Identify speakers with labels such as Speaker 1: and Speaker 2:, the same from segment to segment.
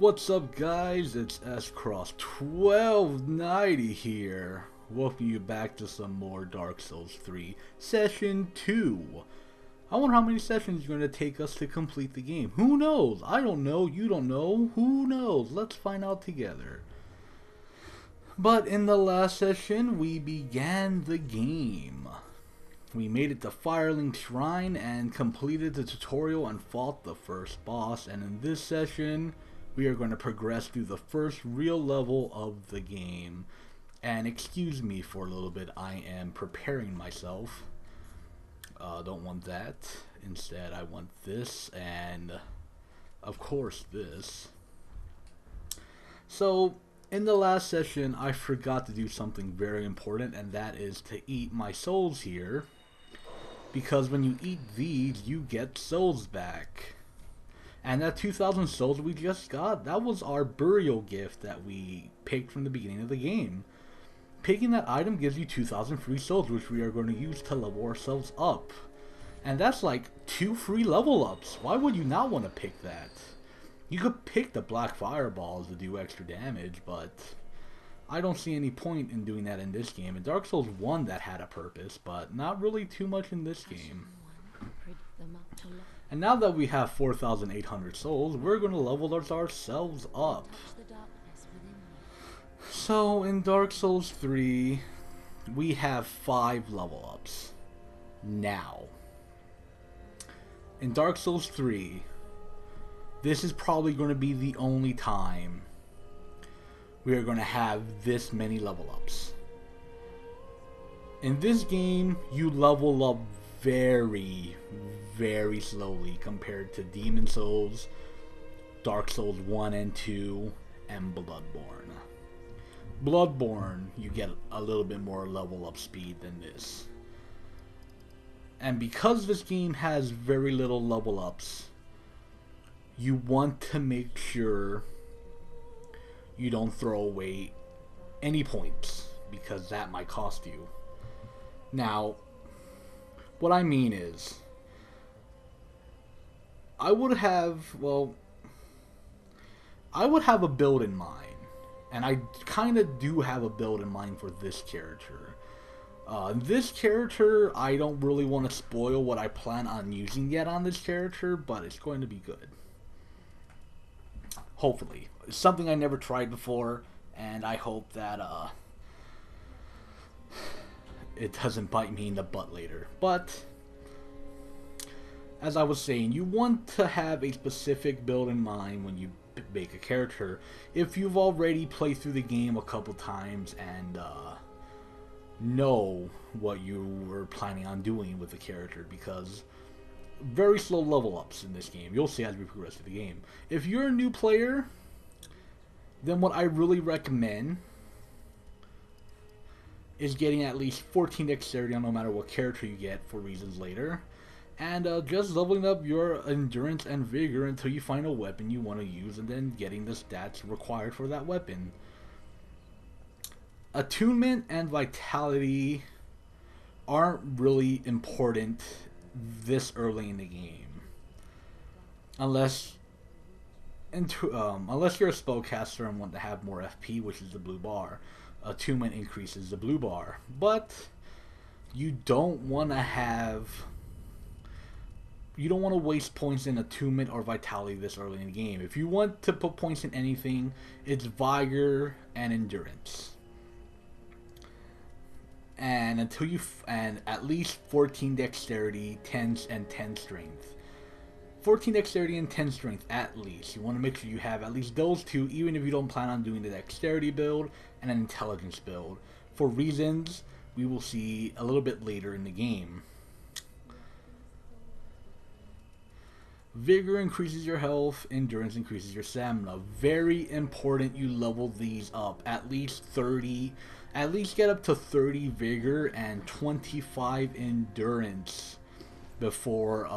Speaker 1: What's up, guys? It's SCross 1290 here. Welcome you back to some more Dark Souls 3 Session 2. I wonder how many sessions it's going to take us to complete the game. Who knows? I don't know. You don't know. Who knows? Let's find out together. But in the last session, we began the game. We made it to Firelink Shrine and completed the tutorial and fought the first boss. And in this session, we are going to progress through the first real level of the game. And excuse me for a little bit, I am preparing myself. Don't want that. Instead, I want this and, of course, this. So, in the last session, I forgot to do something very important, and that is to eat my souls here. Because when you eat these, you get souls back. And that 2,000 souls we just got, that was our burial gift that we picked from the beginning of the game. Picking that item gives you 2,000 free souls, which we are going to use to level ourselves up. And that's like 2 free level ups. Why would you not want to pick that? You could pick the black fireballs to do extra damage, but I don't see any point in doing that in this game. In Dark Souls 1 that had a purpose, but not really too much in this game. And now that we have 4,800 souls, we're going to level ourselves up. So in Dark Souls 3, we have 5 level ups. Now, in Dark Souls 3, this is probably going to be the only time we are going to have this many level ups. In this game, you level up very slowly compared to Demon Souls, Dark Souls 1 and 2, and Bloodborne. Bloodborne, you get a little bit more level up speed than this. And because this game has very little level ups, you want to make sure you don't throw away any points, because that might cost you. Now, what I mean is, I would have a build in mind. And I kind of do have a build in mind for this character. This character, I don't really want to spoil what I plan on using yet on this character, but it's going to be good. Hopefully. It's something I never tried before, and I hope that it doesn't bite me in the butt later. But as I was saying, you want to have a specific build in mind when you make a character. If you've already played through the game a couple times and know what you were planning on doing with the character, because very slow level ups in this game. You'll see as we progress through the game. If you're a new player, then what I really recommend is getting at least 14 dexterity on no matter what character you get, for reasons later. And just leveling up your endurance and vigor until you find a weapon you want to use, and then getting the stats required for that weapon. Attunement and vitality aren't really important this early in the game. Unless you're a spellcaster and want to have more FP, which is the blue bar. Attunement increases the blue bar. But you don't want to waste points in attunement or vitality this early in the game. If you want to put points in anything, it's vigor and endurance. And at least 14 dexterity, 10 and 10 strength. 14 dexterity and 10 strength at least. You want to make sure you have at least those two, even if you don't plan on doing the dexterity build and an intelligence build, for reasons we will see a little bit later in the game. Vigor increases your health, endurance increases your stamina. Very important you level these up. At least get up to 30 vigor and 25 endurance before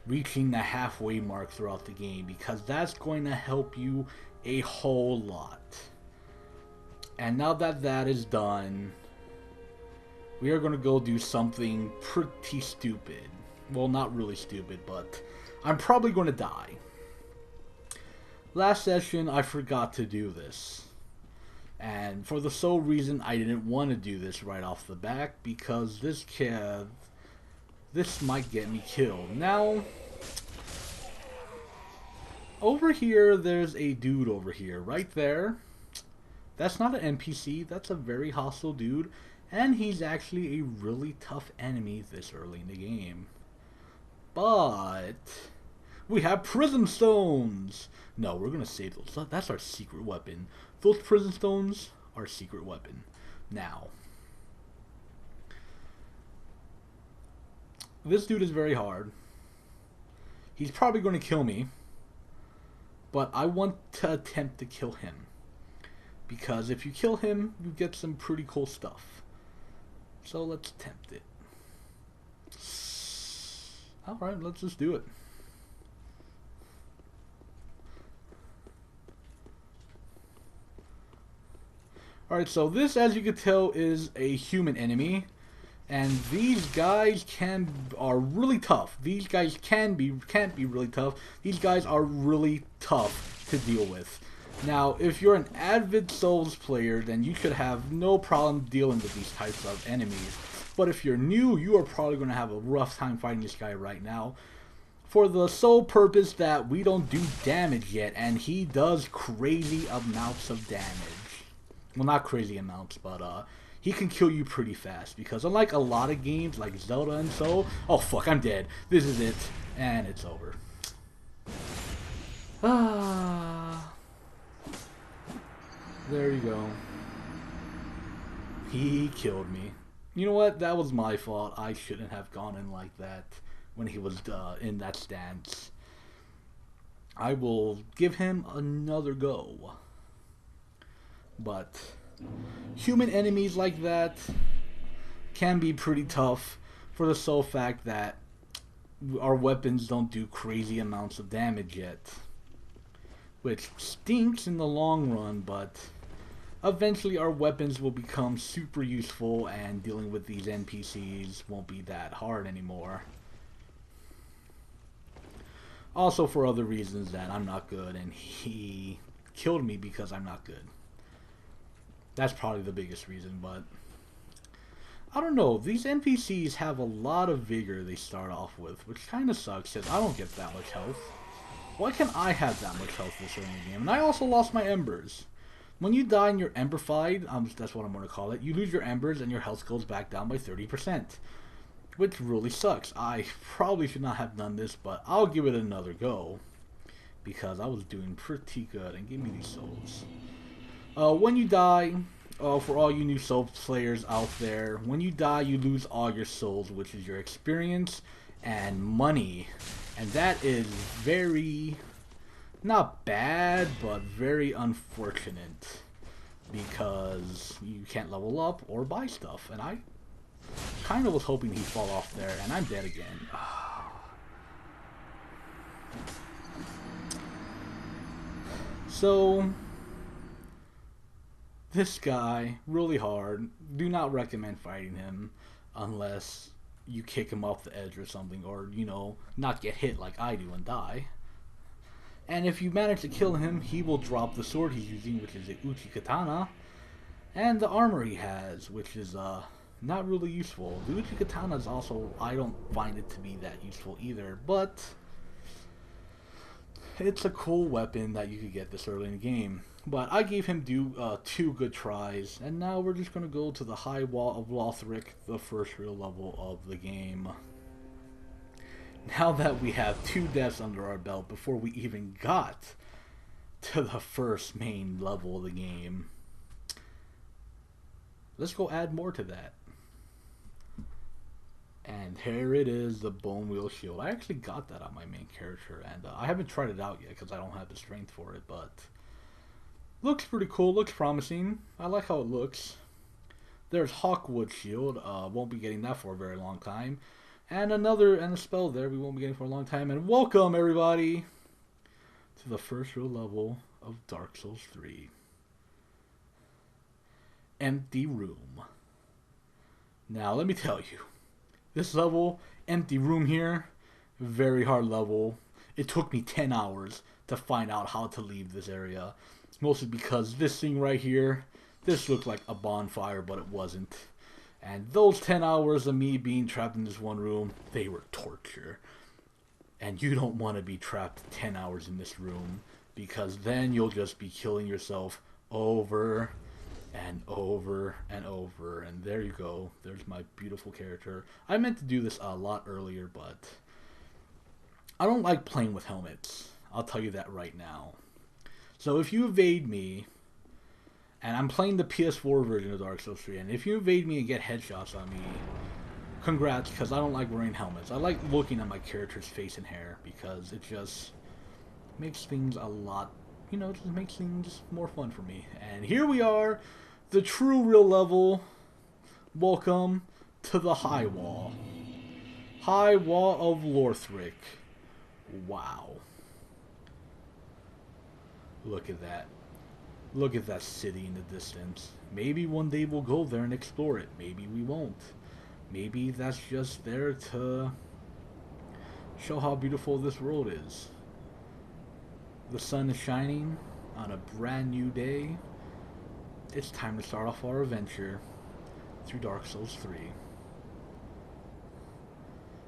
Speaker 1: reaching the halfway mark throughout the game, because that's going to help you a whole lot. And now that that is done, we are going to go do something pretty stupid. Well, not really stupid, but I'm probably going to die. Last session, I forgot to do this. And for the sole reason I didn't want to do this right off the bat, because this might get me killed. Now, over here, there's a dude over here, right there. That's not an NPC, that's a very hostile dude, and he's actually a really tough enemy this early in the game. But we have prism stones! No, we're gonna save those. That's our secret weapon. Those prism stones are secret weapon. Now, this dude is very hard. He's probably gonna kill me, but I want to attempt to kill him. Because if you kill him, you get some pretty cool stuff. So let's attempt it. Alright, let's just do it. Alright, so this, as you can tell, is a human enemy. And these guys are really tough. These guys can't be really tough. These guys are really tough to deal with. Now, if you're an avid Souls player, then you should have no problem dealing with these types of enemies. But if you're new, you are probably going to have a rough time fighting this guy right now. For the sole purpose that we don't do damage yet, and he does crazy amounts of damage. Well, not crazy amounts, but he can kill you pretty fast. Because unlike a lot of games like Zelda and so, oh fuck, I'm dead. This is it. And it's over. There you go. He killed me. You know what? That was my fault. I shouldn't have gone in like that when he was in that stance. I will give him another go. But human enemies like that can be pretty tough for the sole fact that our weapons don't do crazy amounts of damage yet. Which stinks in the long run, but eventually our weapons will become super useful and dealing with these NPCs won't be that hard anymore. Also for other reasons that I'm not good and he killed me because I'm not good. That's probably the biggest reason, but I don't know. These NPCs have a lot of vigor they start off with, which kind of sucks because I don't get that much health. Why can't I have that much health this early in the game? And I also lost my embers. When you die and you're emberfied, that's what I'm going to call it, you lose your embers and your health goes back down by 30%. Which really sucks. I probably should not have done this, but I'll give it another go. Because I was doing pretty good. And give me these souls. When you die, for all you new Souls players out there, when you die you lose all your souls, which is your experience and money. And that is very, not bad, but very unfortunate. Because you can't level up or buy stuff. And I kind of was hoping he'd fall off there, and I'm dead again. So this guy, really hard. Do not recommend fighting him unless you kick him off the edge or something, or, you know, not get hit like I do and die. And if you manage to kill him, he will drop the sword he's using, which is the Uchi Katana, and the armor he has, which is not really useful. The Uchi Katana is also, I don't find it to be that useful either, but it's a cool weapon that you could get this early in the game. But I gave him 2 good tries, and now we're just going to go to the High Wall of Lothric, the first real level of the game. Now that we have 2 deaths under our belt before we even got to the first main level of the game, let's go add more to that. And here it is, the Bone Wheel Shield. I actually got that on my main character, and I haven't tried it out yet because I don't have the strength for it, but looks pretty cool, looks promising. I like how it looks. There's Hawkwood Shield, won't be getting that for a very long time. And a spell there we won't be getting for a long time. And welcome everybody to the first real level of Dark Souls 3. Empty room. Now let me tell you, this level, empty room here, very hard level. It took me 10 hours to find out how to leave this area. Mostly because this thing right here, this looked like a bonfire, but it wasn't. And those 10 hours of me being trapped in this one room, they were torture. And you don't want to be trapped 10 hours in this room, because then you'll just be killing yourself over and over and over. And there you go. There's my beautiful character. I meant to do this a lot earlier, but I don't like playing with helmets. I'll tell you that right now. So if you evade me, and I'm playing the PS4 version of Dark Souls 3, and if you evade me and get headshots on me, congrats, because I don't like wearing helmets. I like looking at my character's face and hair, because it just makes things a lot, you know, it just makes things more fun for me. And here we are, the true real level. Welcome to the High Wall. High Wall of Lothric. Wow. Look at that. Look at that city in the distance. Maybe one day we'll go there and explore it. Maybe we won't. Maybe that's just there to show how beautiful this world is. The sun is shining on a brand new day. It's time to start off our adventure through Dark Souls 3.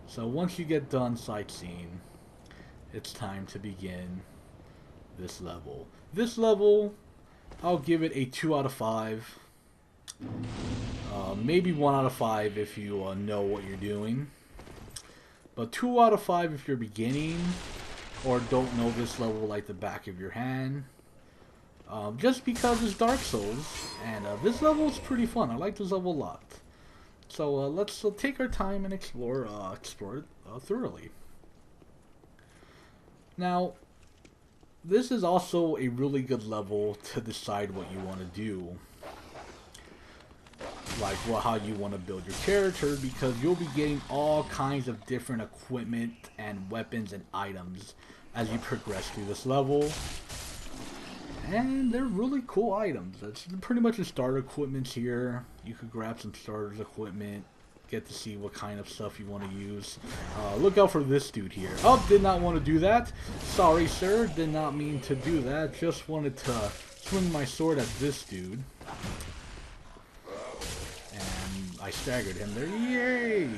Speaker 1: So once you get done sightseeing, it's time to begin this level. This level, I'll give it a 2 out of 5. Maybe 1 out of 5 if you know what you're doing. But 2 out of 5 if you're beginning or don't know this level like the back of your hand. Just because it's Dark Souls, and this level is pretty fun. I like this level a lot. So let's take our time and explore it thoroughly. Now, this is also a really good level to decide what you want to do. Like how you want to build your character, because you'll be getting all kinds of different equipment and weapons and items as you progress through this level. And they're really cool items. That's pretty much the starter equipment here. You could grab some starters equipment, get to see what kind of stuff you want to use. Look out for this dude here. Oh, did not want to do that. Sorry, sir. Did not mean to do that. Just wanted to swing my sword at this dude. And I staggered him there. Yay!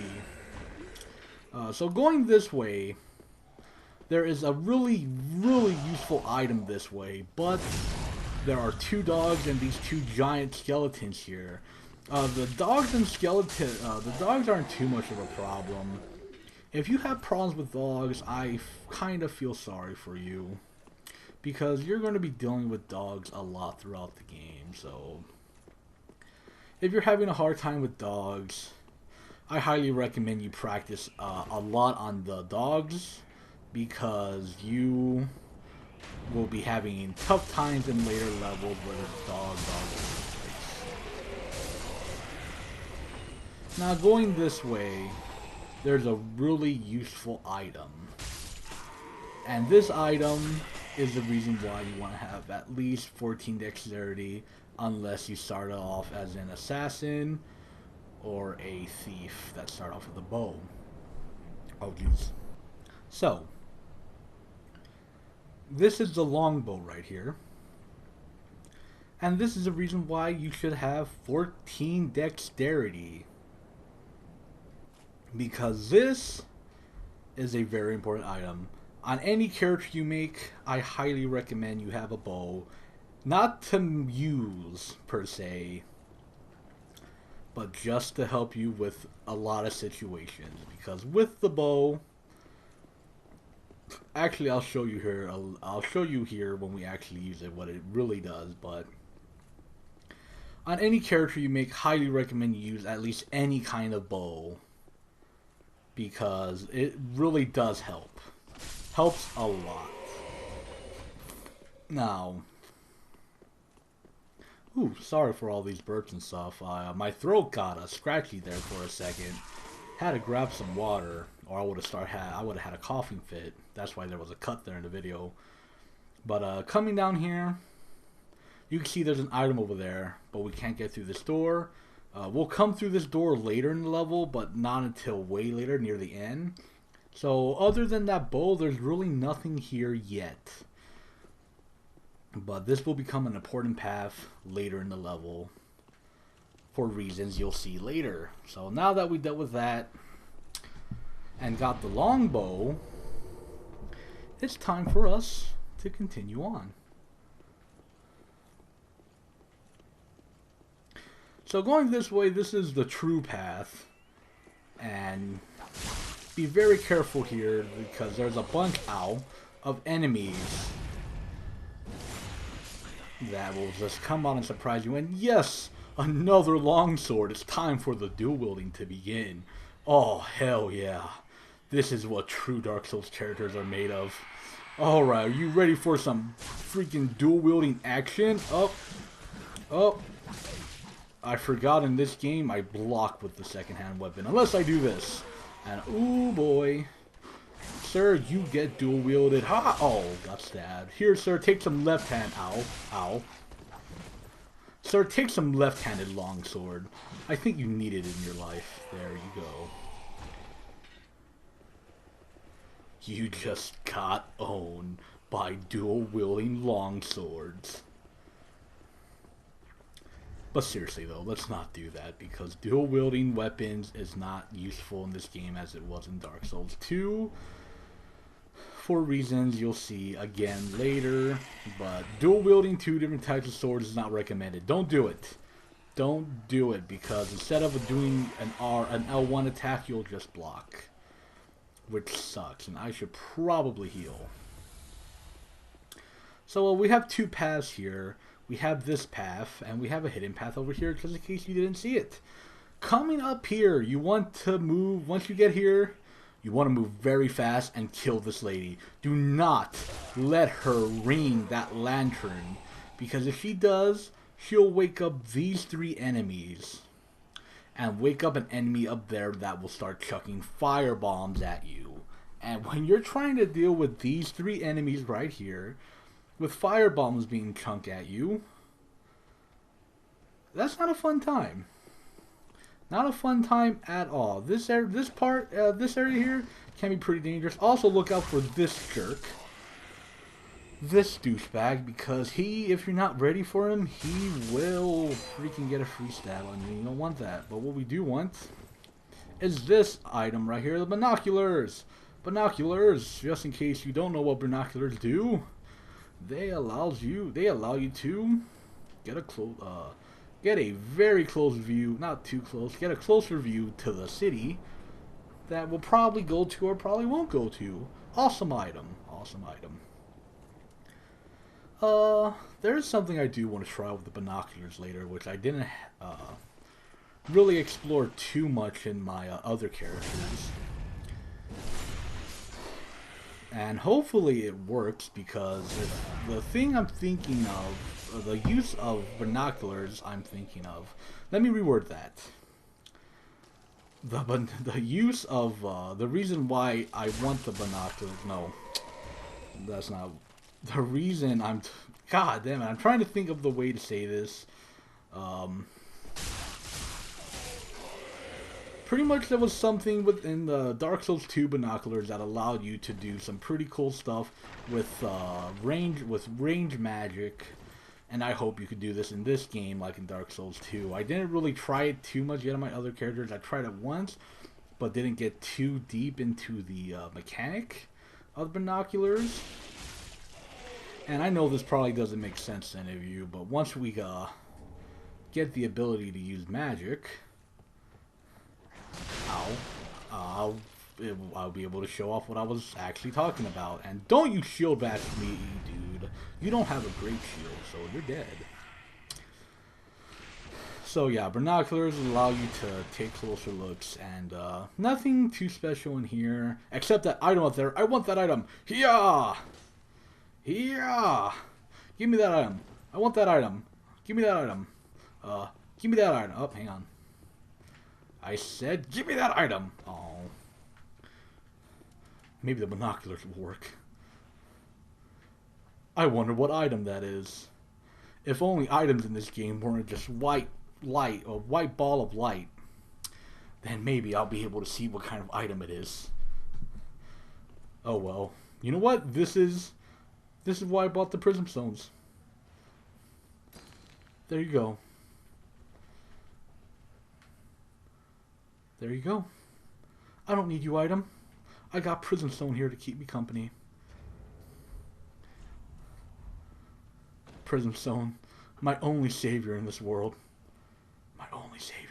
Speaker 1: So going this way, there is a really useful item this way, but there are 2 dogs and these 2 giant skeletons here. The dogs and the dogs aren't too much of a problem. If you have problems with dogs, I kind of feel sorry for you, because you're going to be dealing with dogs a lot throughout the game. So if you're having a hard time with dogs, I highly recommend you practice a lot on the dogs, because you will be having tough times in later levels where there's dog. Now going this way, there's a really useful item. And this item is the reason why you want to have at least 14 dexterity, unless you start off as an assassin or a thief that start off with a bow. Oh geez. So, this is the Longbow right here. And this is the reason why you should have 14 dexterity. Because this is a very important item. On any character you make, I highly recommend you have a bow. Not to use, per se, but just to help you with a lot of situations. Because with the bow, actually, I'll show you here. I'll show you here when we actually use it what it really does. But on any character you make, highly recommend you use at least any kind of bow, because it really does help. Helps a lot. Now, sorry for all these burps and stuff. My throat got scratchy there for a second. Had to grab some water, or I would have had a coughing fit. That's why there was a cut there in the video. But coming down here, you can see there's an item over there, but we can't get through this door. We'll come through this door later in the level, but not until way later, near the end. So other than that bow, there's really nothing here yet. But this will become an important path later in the level for reasons you'll see later. So now that we dealt with that and got the longbow, it's time for us to continue on. So going this way, this is the true path. And be very careful here because there's a bunch of enemies that will just come out and surprise you. And yes, another longsword. It's time for the dual wielding to begin. Oh, hell yeah. This is what true Dark Souls characters are made of. Alright, are you ready for some freaking dual wielding action? Oh. I forgot in this game I block with the second hand weapon. Unless I do this. And ooh boy. Sir, you get dual wielded. Ha! Oh, got stabbed. Here, sir, take some left hand. Ow. Ow. Sir, take some left-handed longsword. I think you need it in your life. There you go. You just got owned by dual-wielding longswords. But seriously though, let's not do that because dual-wielding weapons is not useful in this game as it was in Dark Souls 2. For reasons you'll see again later, but dual-wielding two different types of swords is not recommended. Don't do it. Don't do it because instead of doing an L1 attack, you'll just block. Which sucks, and I should probably heal. So we have two paths here. We have this path, and we have a hidden path over here, just in case you didn't see it. Coming up here, you want to move, once you get here, you want to move very fast and kill this lady. Do not let her ring that lantern, because if she does, she'll wake up these three enemies. And wake up an enemy up there that will start chucking fire bombs at you. And when you're trying to deal with these three enemies right here, with fire bombs being chunked at you, that's not a fun time. Not a fun time at all. This area here can be pretty dangerous. Also look out for this jerk. This douchebag, because if you're not ready for him, he will freaking get a free stab on you. You don't want that. But what we do want is this item right here, the binoculars. Binoculars, just in case you don't know what binoculars do, they allow you to get a very close view, not too close, get a closer view to the city that will probably go to or probably won't go to. Awesome item. Awesome item. There's something I do want to try with the binoculars later, which I didn't really explore too much in my other characters. And hopefully it works, because the thing I'm thinking of, the use of binoculars I'm thinking of, let me reword that. The use of, the reason why I want the binoculars, no, that's not, the reason God damn it, I'm trying to think of the way to say this. Pretty much there was something within the Dark Souls 2 binoculars that allowed you to do some pretty cool stuff with range magic, and I hope you could do this in this game like in Dark Souls 2. I didn't really try it too much yet on my other characters. I tried it once, but didn't get too deep into the mechanic of binoculars. And I know this probably doesn't make sense to any of you, but once we get the ability to use magic, I'll be able to show off what I was actually talking about. And don't you shield bash me, dude. You don't have a great shield, so you're dead. So yeah, binoculars allow you to take closer looks, and nothing too special in here, except that item up there. I want that item. Yeah! Yeah! Give me that item. I want that item. Give me that item. Give me that item. Oh, hang on. I said, give me that item. Oh. Maybe the binoculars will work. I wonder what item that is. If only items in this game weren't just white light, a white ball of light, then maybe I'll be able to see what kind of item it is. Oh well. You know what? This is why I bought the prism stones. There you go. There you go. I don't need you, item. I got prism stone here to keep me company. Prism stone. My only savior in this world. My only savior.